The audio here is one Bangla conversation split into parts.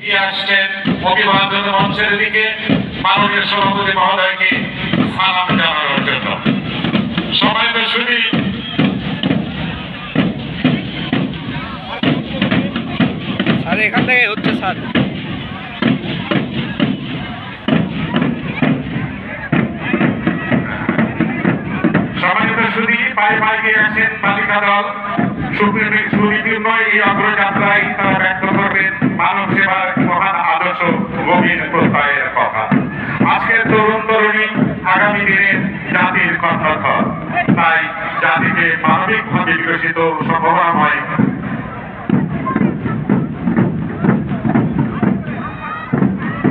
আসছেন অভিবাদন মঞ্চের দিকে মাননীয় সভাপতি মহোদয়কে সালাম জানানোর জন্য। সবাই তো শুনি স্যার এখান থেকে হচ্ছে স্যার। সবাই তো শুনি পায়ে পায়ে গিয়ে আসেন বালিকা দল সুবিধীর্ণ এই অগ্রযাত্রায় তারা ব্যক্ত করবেন মানব সেবার মহান আদর্শ গভীর প্রত্যয়ের কথা। আজকের তরুণ তরুণী আগামী দিনের জাতির কণ্ঠস্বর, তাই জাতিকে মানবিকভাবে বিকশিত সম্ভাবনাময়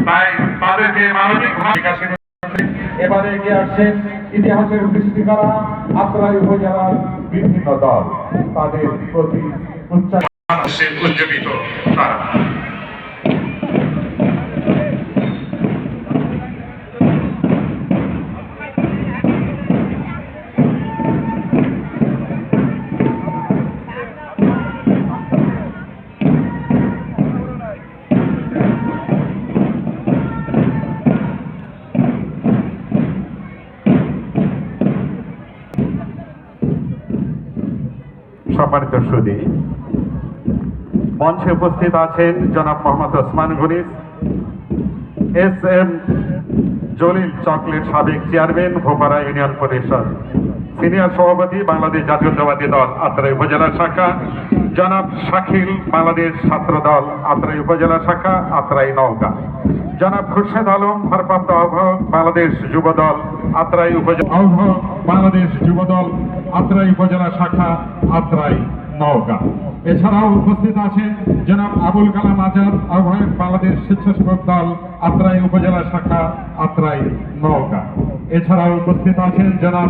তাই তাদেরকে মানবিকভাবে বিকাশিত। এবারে এগিয়ে আসছেন ইতিহাসের সৃষ্টি করা আত্রাই উপজেলার বিভিন্ন দল, তাদের প্রতি উজ্জীবিত তারা। সম্মানিত সুধী, মঞ্চে উপস্থিত আছেন জনাব মোহাম্মদ ওসমান গনি, এস.এম. জলিল চকলেট সাবেক চেয়ারম্যান ভোপারা ইউনিয়ন পরিষদ, সিনিয়র সভাপতি বাংলাদেশ জাতীয়তাবাদী দল আত্রাই উপজেলা শাখা, জনাব শাকিল বাংলাদেশ ছাত্র দল আত্রাই উপজেলা শাখা আত্রাই নওগাঁ, জনাব খুরশেদ আলম ভারপ্রাপ্ত আহ্বায়ক বাংলাদেশ যুবদল আত্রাই উপজেলা আহ্বায়ক বাংলাদেশ যুবদল আত্রাই উপজেলা শাখা আত্রাই নওগাঁ। এছাড়াও উপস্থিত আছেন জনাব আবুল কালাম আজাদ আহ্বায়ক বাংলাদেশ স্বেচ্ছাসেবক দল আত্রাই উপজেলা শাখা আত্রাই নওগাঁ। এছাড়াও উপস্থিত আছেন জনাব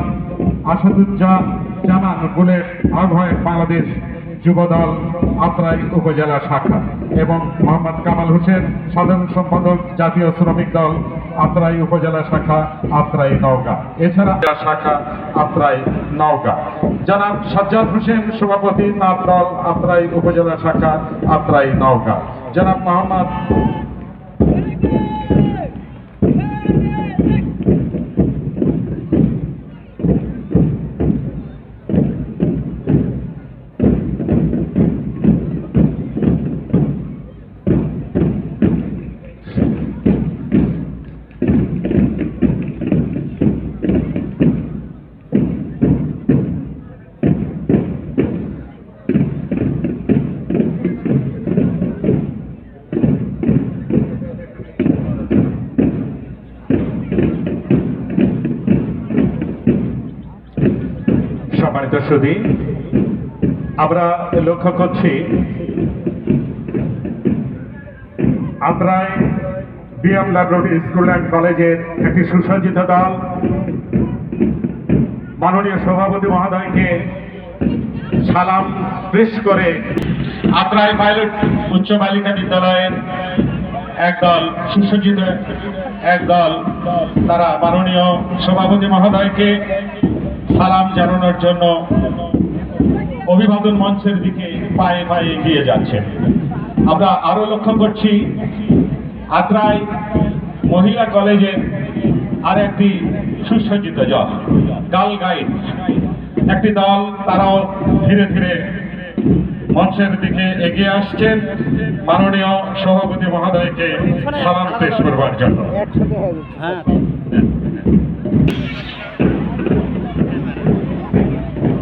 আসাদুজ্জামান বুলেট আহ্বায়ক বাংলাদেশ যুবদল আত্রাই উপজেলা শাখা এবং মোহাম্মদ কামাল হোসেন সাধারণ সম্পাদক জাতীয় শ্রমিক দল আত্রাই উপজেলা শাখা আত্রাই নওগাঁ। এছাড়া শাখা আত্রাই নওগাঁ জনাব সাজ্জাদ হোসেন সভাপতি তার দল আত্রাই উপজেলা শাখা আত্রাই নওগাঁ, জনাব মোহাম্মদ সম্মানিত সুধী, আমরা লক্ষ্য করছি Atrai BM laboratory school and কলেজের একটি সুসজ্জিত দল মাননীয় সভাপতি মহোদয়কে সালাম পেশ করে আত্রাই পাইলট উচ্চ বালিকা বিদ্যালয়ের একদল সুসজ্জিত একদল তারা মাননীয় সভাপতি মহোদয়কে সালাম জানানোর জন্য অভিবাদন মঞ্চের দিকে পায়ে পায়ে এগিয়ে যাচ্ছে। আমরা আরো লক্ষ্য করছি আত্রাই মহিলা কলেজের আর একটি সুসজ্জিত দল গার্ল গাইড একটি দল, তারাও ধীরে ধীরে মঞ্চের দিকে এগিয়ে আসছেন মাননীয় সভাপতি মহোদয়কে সালাম পেশ করবার জন্য।